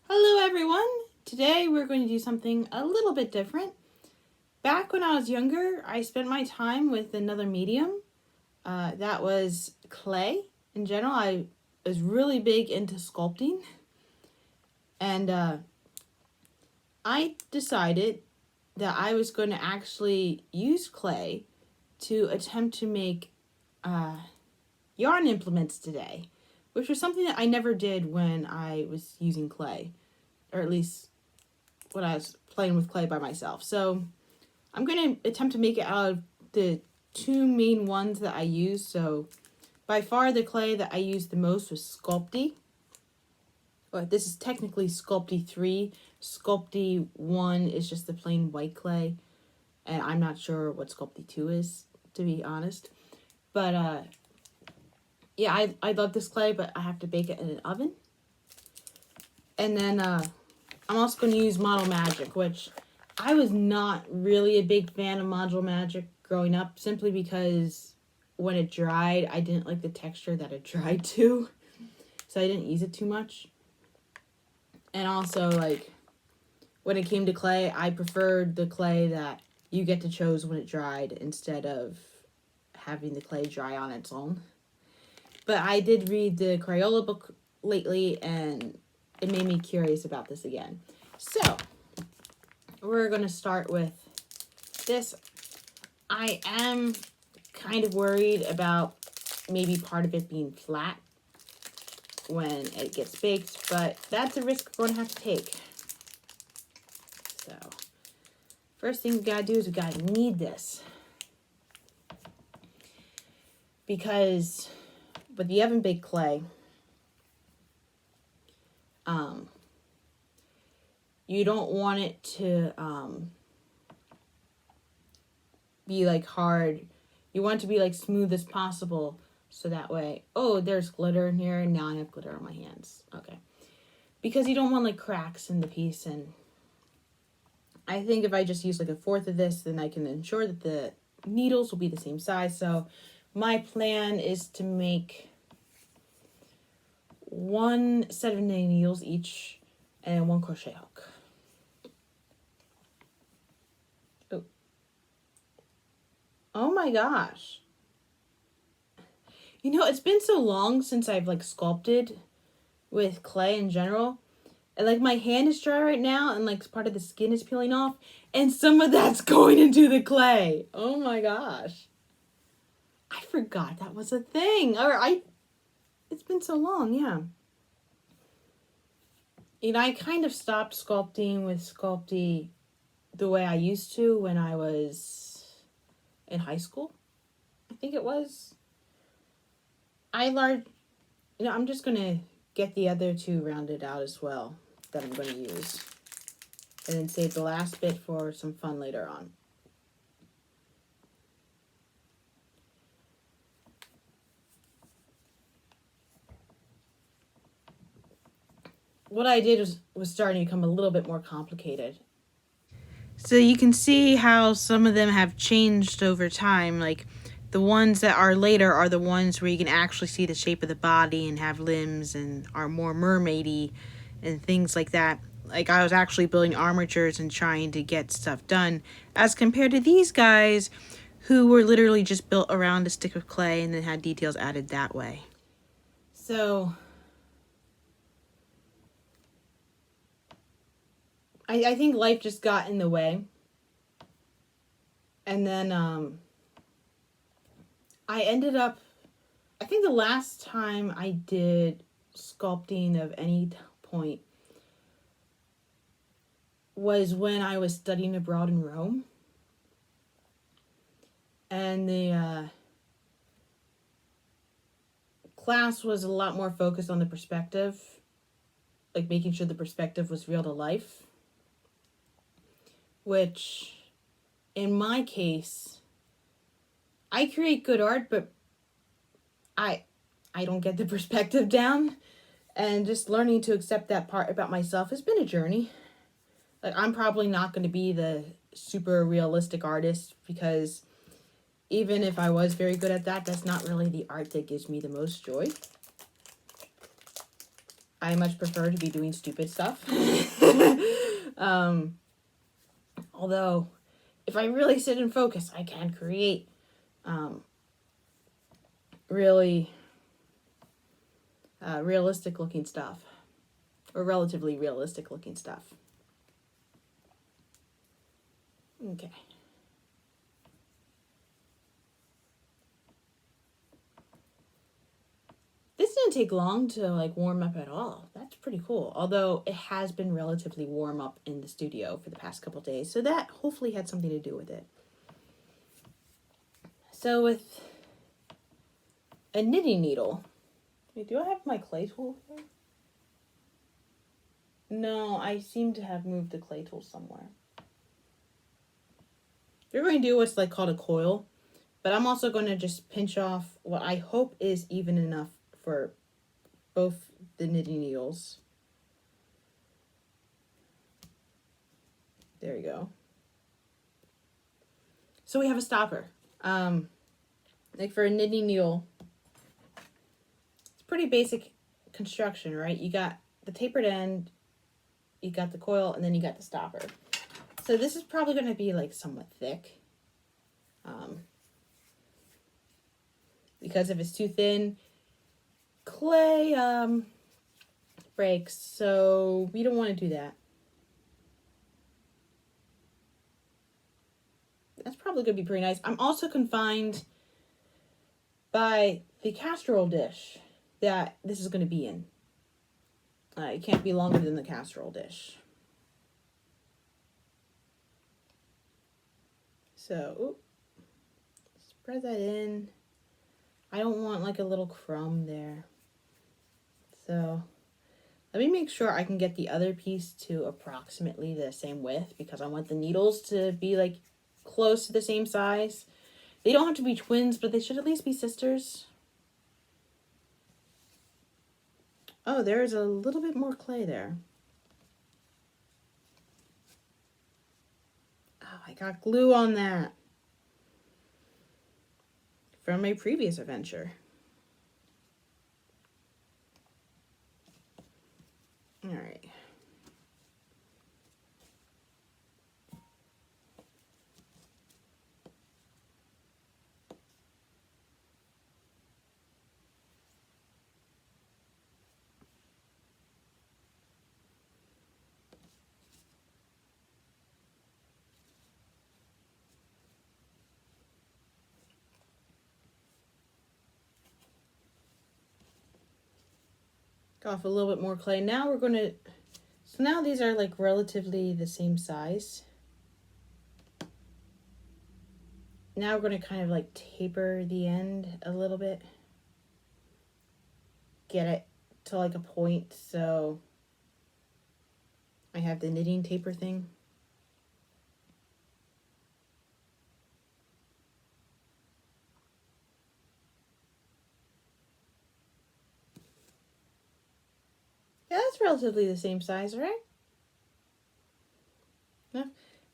Hello everyone! Today we're going to do something a little bit different. Back when I was younger, I spent my time with another medium. That was clay. In general, I was really big into sculpting. And I decided that I was going to actually use clay to attempt to make yarn implements today, which was something that I never did when I was using clay, or at least when I was playing with clay by myself. So I'm going to attempt to make it out of the two main ones that I used. So by far the clay that I used the most was Sculpting. But this is technically Sculpty 3. Sculpty 1 is just the plain white clay. And I'm not sure what Sculpty 2 is, to be honest. But yeah, I love this clay, but I have to bake it in an oven. And then I'm also going to use Model Magic, which I was not really a big fan of Model Magic growing up, simply because when it dried, I didn't like the texture that it dried to. So I didn't use it too much. And also, like, when it came to clay, I preferred the clay that you get to choose when it dried instead of having the clay dry on its own. But I did read the Crayola book lately, and it made me curious about this again. So, we're going to start with this. I am kind of worried about maybe part of it being flat when it gets baked, but that's a risk we're going to have to take. So, first thing we got to do is we got to knead this. Because with the oven baked clay, you don't want it to be like hard. You want it to be like smooth as possible, so that way, oh, there's glitter in here, and now I have glitter on my hands. Okay. Because you don't want like cracks in the piece, and I think if I just use like a fourth of this, then I can ensure that the needles will be the same size. So my plan is to make one set of needles each and one crochet hook. Oh my gosh. You know, it's been so long since I've like sculpted with clay in general. And like my hand is dry right now, and like part of the skin is peeling off, and some of that's going into the clay. Oh my gosh. I forgot that was a thing. It's been so long, yeah. You know, I kind of stopped sculpting with Sculpty the way I used to when I was in high school, I think it was. I'm just going to get the other two rounded out as well that I'm going to use. And then save the last bit for some fun later on. What I did was starting to become a little bit more complicated. So you can see how some of them have changed over time. Like, the ones that are later are the ones where you can actually see the shape of the body and have limbs and are more mermaidy and things like that. Like, I was actually building armatures and trying to get stuff done, as compared to these guys who were literally just built around a stick of clay and then had details added that way. So I think life just got in the way. And then I ended up, I think the last time I did sculpting of any point was when I was studying abroad in Rome. And the class was a lot more focused on the perspective, like making sure the perspective was real to life. Which, in my case, I create good art, but I don't get the perspective down. And just learning to accept that part about myself has been a journey. Like, I'm probably not going to be the super realistic artist, because even if I was very good at that, that's not really the art that gives me the most joy. I much prefer to be doing stupid stuff. Although, if I really sit and focus, I can create really realistic looking stuff, or relatively realistic looking stuff. Okay. This didn't take long to like warm up at all. That's pretty cool. Although it has been relatively warm up in the studio for the past couple days, so that hopefully had something to do with it. So with a knitting needle, wait, do I have my clay tool here? No, I seem to have moved the clay tool somewhere. You're going to do what's like called a coil, but I'm also going to just pinch off what I hope is even enough for both the knitting needles. There you go. So we have a stopper. Like for a knitting needle, it's pretty basic construction, right? You got the tapered end, you got the coil, and then you got the stopper. So this is probably going to be like somewhat thick. Because if it's too thin, clay breaks. So we don't want to do that. That's probably going to be pretty nice. I'm also confined by the casserole dish that this is going to be in. It can't be longer than the casserole dish. So, spread that in. I don't want like a little crumb there. So, let me make sure I can get the other piece to approximately the same width, because I want the needles to be like close to the same size. They don't have to be twins, but they should at least be sisters. Oh, there's a little bit more clay there. Oh, I got glue on that from my previous adventure. All right. Off a little bit more clay. Now we're going to, so now these are like relatively the same size. Now we're going to kind of like taper the end a little bit. Get it to like a point so I have the knitting taper thing. Yeah, that's relatively the same size, right? Yeah.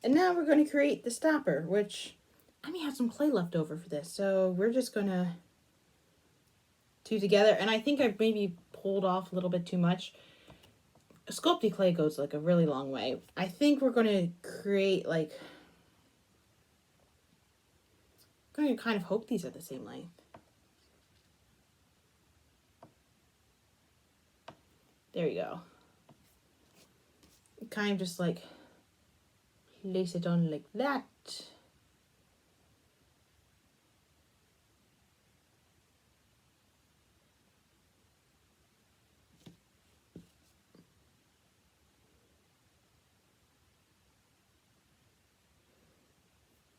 And now we're going to create the stopper, which I may have some clay left over for this. So we're just going to do together. And I think I've maybe pulled off a little bit too much. Sculpting clay goes like a really long way. I think we're going to create like, I'm going to kind of hope these are the same length. There you go. Kind of just like place it on like that.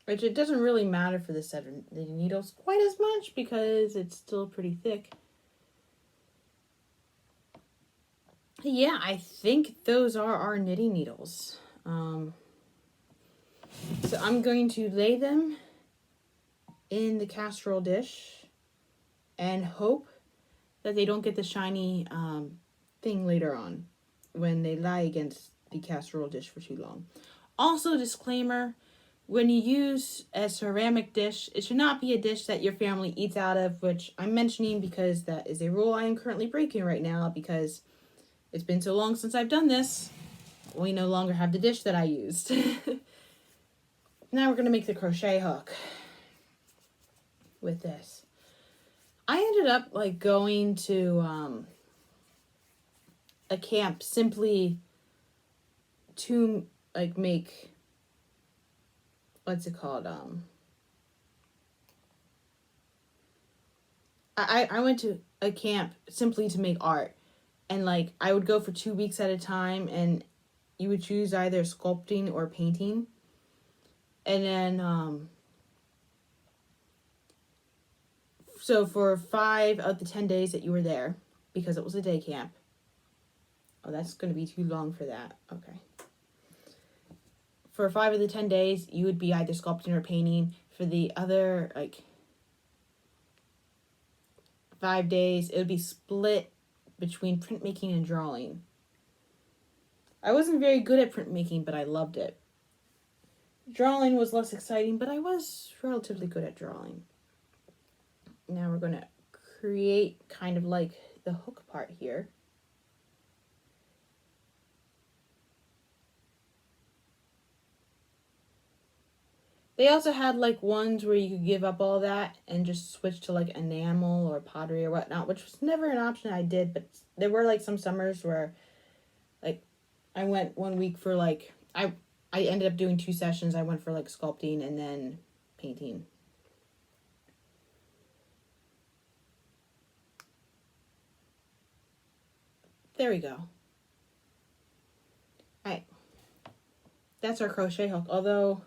Which it doesn't really matter for the set of knitting needles quite as much because it's still pretty thick. Yeah, I think those are our knitting needles. So I'm going to lay them in the casserole dish and hope that they don't get the shiny thing later on when they lie against the casserole dish for too long. Also, disclaimer, when you use a ceramic dish, it should not be a dish that your family eats out of, which I'm mentioning because that is a rule I am currently breaking right now because It's been so long since I've done this. We no longer have the dish that I used. Now we're going to make the crochet hook with this. I ended up like going to a camp simply to like make, what's it called? I went to a camp simply to make art, and like I would go for 2 weeks at a time, and you would choose either sculpting or painting. And then so for 5 of the 10 days that you were there, because it was a day camp. Oh, that's going to be too long for that. Okay. For 5 of the 10 days, you would be either sculpting or painting. For the other, like, 5 days, it would be split between printmaking and drawing. I wasn't very good at printmaking, but I loved it. Drawing was less exciting, but I was relatively good at drawing. Now we're going to create kind of like the hook part here. They also had like ones where you could give up all that and just switch to like enamel or pottery or whatnot, which was never an option I did, but there were like some summers where like I went 1 week for like, I ended up doing 2 sessions. I went for like sculpting and then painting. There we go. Alright. That's our crochet hook, although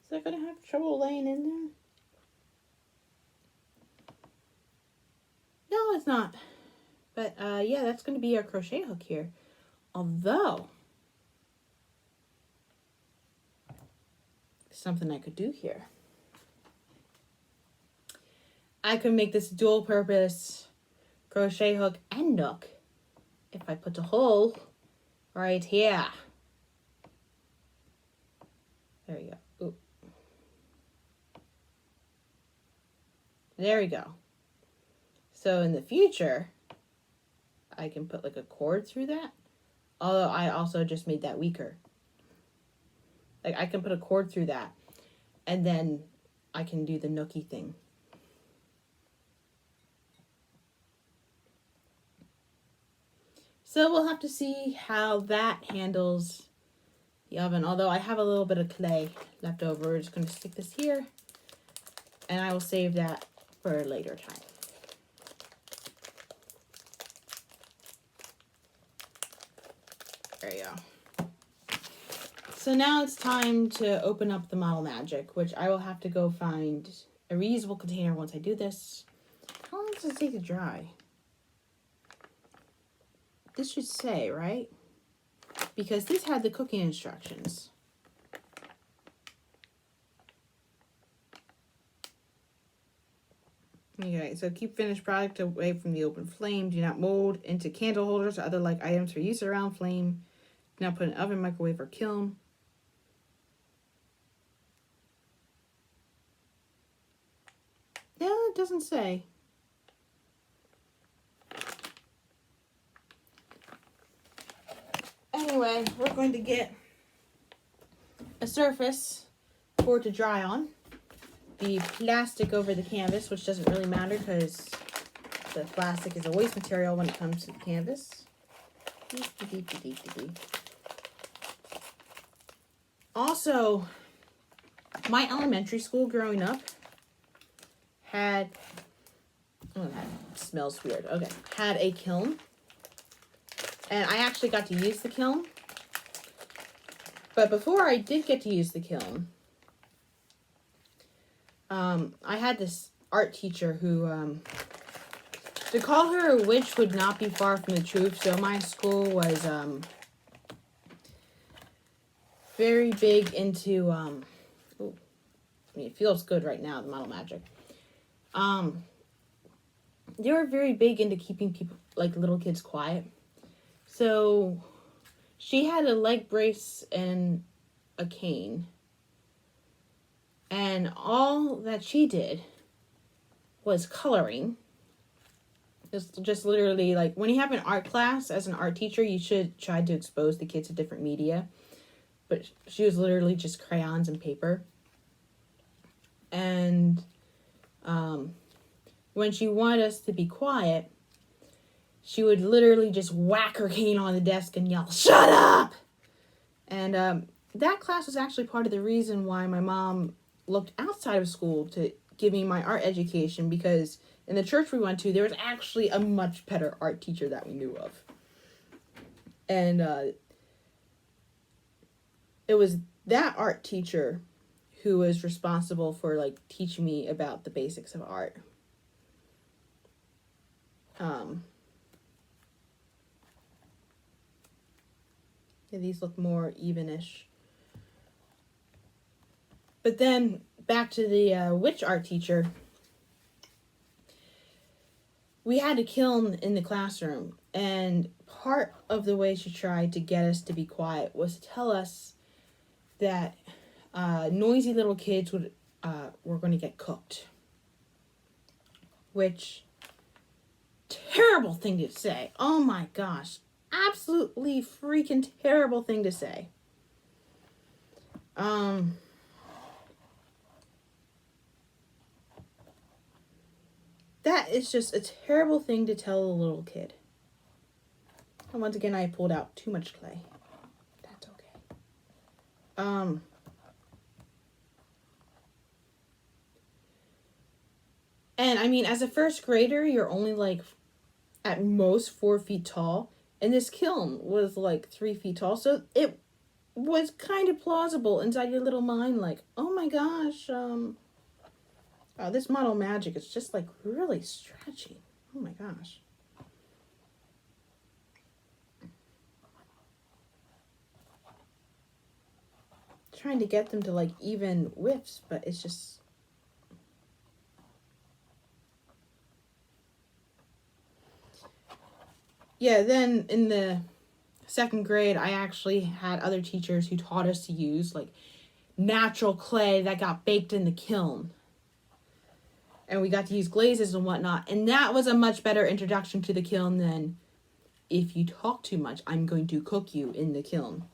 is that going to have trouble laying in there? No, it's not. But yeah, that's going to be our crochet hook here. Although, something I could do here. I could make this dual purpose crochet hook and nook if I put a hole right here. There we go. Ooh. There we go. So in the future, I can put like a cord through that. Although I also just made that weaker. Like I can put a cord through that and then I can do the nookie thing. So we'll have to see how that handles the oven. Although I have a little bit of clay left over. We're just going to stick this here. And I will save that for a later time. There you go. So now it's time to open up the Model Magic, which I will have to go find a reusable container once I do this. How long does it take to dry? This should say, right? Because this had the cooking instructions. Okay, so keep finished product away from the open flame. Do not mold into candle holders or other like items for use around flame. Do not put in oven, microwave, or kiln. Yeah, it doesn't say. Anyway, we're going to get a surface for it to dry on. The plastic over the canvas, which doesn't really matter because the plastic is a waste material when it comes to the canvas. Also, my elementary school growing up had, oh, that smells weird. Okay, had a kiln. And I actually got to use the kiln. But before I did get to use the kiln, I had this art teacher who, to call her a witch would not be far from the truth. So my school was very big into, ooh, I mean, it feels good right now, the Model Magic. They were very big into keeping people, like little kids, quiet. So she had a leg brace and a cane. And all that she did was coloring It's just literally like when you have an art class as an art teacher, you should try to expose the kids to different media. But she was literally just crayons and paper. And when she wanted us to be quiet, she would literally just whack her cane on the desk and yell, "Shut up!" And that class was actually part of the reason why my mom looked outside of school to give me my art education, because in the church we went to, there was actually a much better art teacher that we knew of. And it was that art teacher who was responsible for like teaching me about the basics of art. Yeah, these look more evenish. But then back to the witch art teacher. We had a kiln in the classroom, and part of the way she tried to get us to be quiet was to tell us that noisy little kids were going to get cooked. Which, terrible thing to say. Oh my gosh. Absolutely freaking terrible thing to say. That is just a terrible thing to tell a little kid. And once again, I pulled out too much clay. That's okay. And I mean, as a first grader, you're only like at most 4 feet tall. And this kiln was like 3 feet tall. So it was kind of plausible inside your little mind. Like, oh my gosh, this model magic is just like really stretchy. Oh my gosh. Trying to get them to like even whiffs, but it's just... Yeah, then in the second grade, I actually had other teachers who taught us to use like natural clay that got baked in the kiln. And we got to use glazes and whatnot. And that was a much better introduction to the kiln than, if you talk too much, I'm going to cook you in the kiln.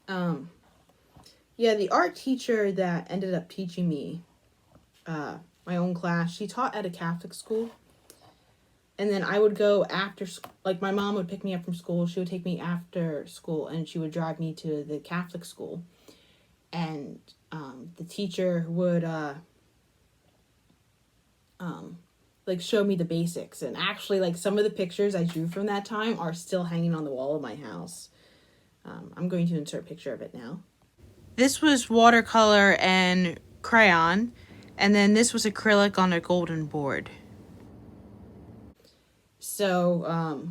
Yeah, the art teacher that ended up teaching me my own class, she taught at a Catholic school. And then I would go after, like my mom would pick me up from school. She would take me after school and she would drive me to the Catholic school. And the teacher would like show me the basics. And actually, like some of the pictures I drew from that time are still hanging on the wall of my house. I'm going to insert a picture of it now. This was watercolor and crayon. And then this was acrylic on a golden board. So,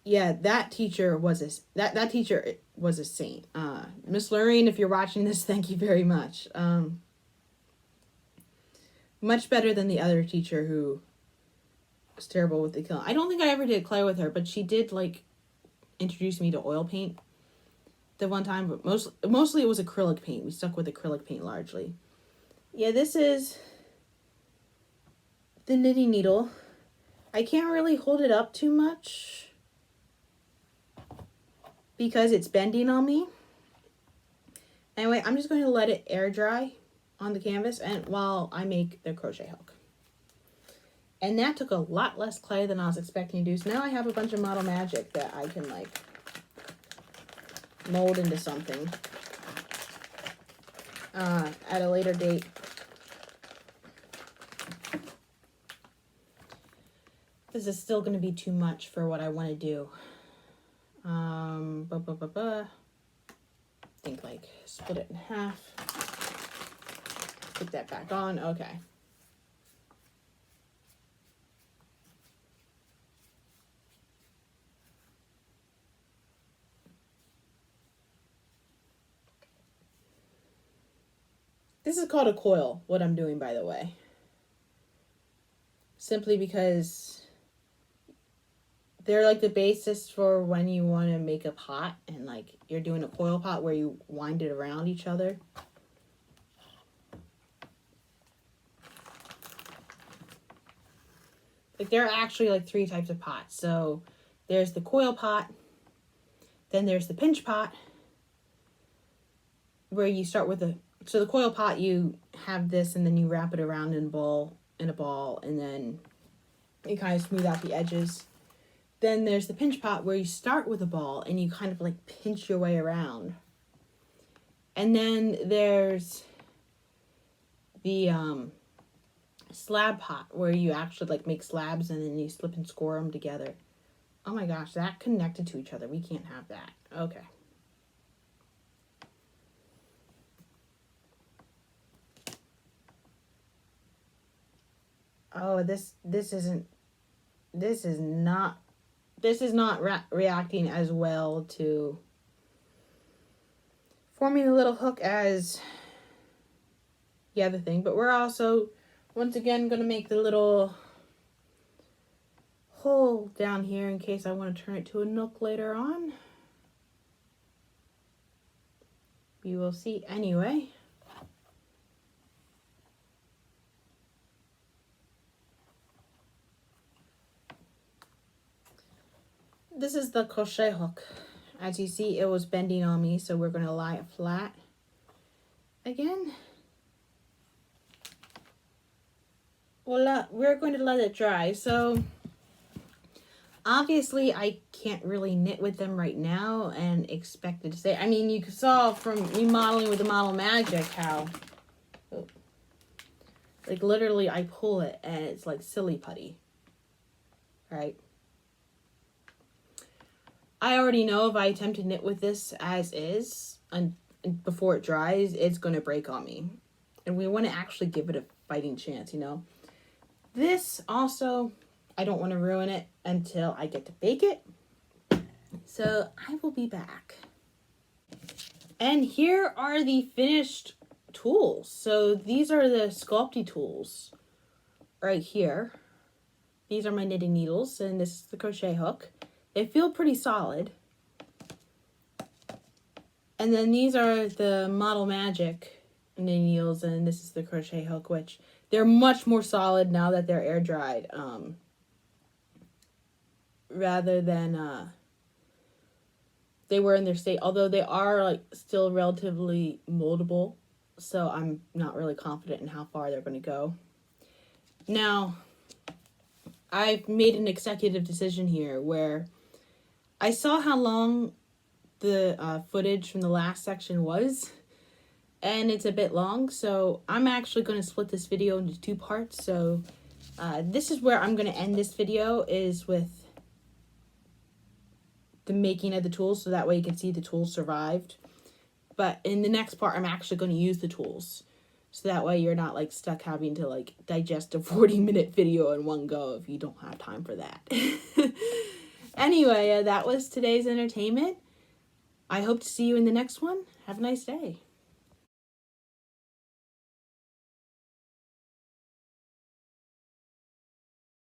yeah, that teacher was a saint. Miss Lorraine, if you're watching this, thank you very much. Much better than the other teacher who was terrible with the kiln. I don't think I ever did clay with her, but she did like introduce me to oil paint the one time. But mostly it was acrylic paint. We stuck with acrylic paint largely. Yeah, this is the knitting needle. I can't really hold it up too much because it's bending on me. Anyway, I'm just going to let it air dry on the canvas and while I make the crochet hook. And that took a lot less clay than I was expecting to do. So now I have a bunch of model magic that I can like mold into something at a later date. This is still going to be too much for what I want to do. I think like split it in half. Put that back on. Okay. This is called a coil, what I'm doing, by the way. Simply because they're like the basis for when you want to make a pot and like you're doing a coil pot where you wind it around each other. Like, there are actually like 3 types of pots. So there's the coil pot, then there's the pinch pot, where you start with so the coil pot, you have this and then you wrap it around in a ball, and then you kind of smooth out the edges. Then there's the pinch pot, where you start with a ball and you kind of like pinch your way around. And then there's the slab pot, where you actually like make slabs and then you slip and score them together. Oh my gosh, that connected to each other. We can't have that. Okay. Oh, this is not reacting as well to forming a little hook as the other thing. But we're also, once again, going to make the little hole down here in case I want to turn it to a nook later on. We will see anyway. This is the crochet hook. As you see, it was bending on me, so we're going to lie it flat again. Well, we're going to let it dry. So obviously I can't really knit with them right now and expect it to stay. I mean, you saw from me modeling with the Model Magic how, like, literally I pull it and it's like silly putty, right? I already know if I attempt to knit with this as is and before it dries, it's going to break on me. And we want to actually give it a fighting chance, you know. This also, I don't want to ruin it until I get to bake it. So I will be back. And here are the finished tools. So these are the Sculpting tools right here. These are my knitting needles, and this is the crochet hook. They feel pretty solid. And then these are the Model Magic knitting needles, and this is the crochet hook, which they're much more solid now that they're air dried, rather than they were in their state. Although they are like still relatively moldable, so I'm not really confident in how far they're going to go. Now, I've made an executive decision here where I saw how long the footage from the last section was, and it's a bit long, so I'm actually going to split this video into 2 parts. So this is where I'm going to end this video, is with the making of the tools, so that way you can see the tools survived. But in the next part, I'm actually going to use the tools, so that way you're not like stuck having to like digest a 40-minute video in one go if you don't have time for that. Anyway, that was today's entertainment. I hope to see you in the next one. Have a nice day.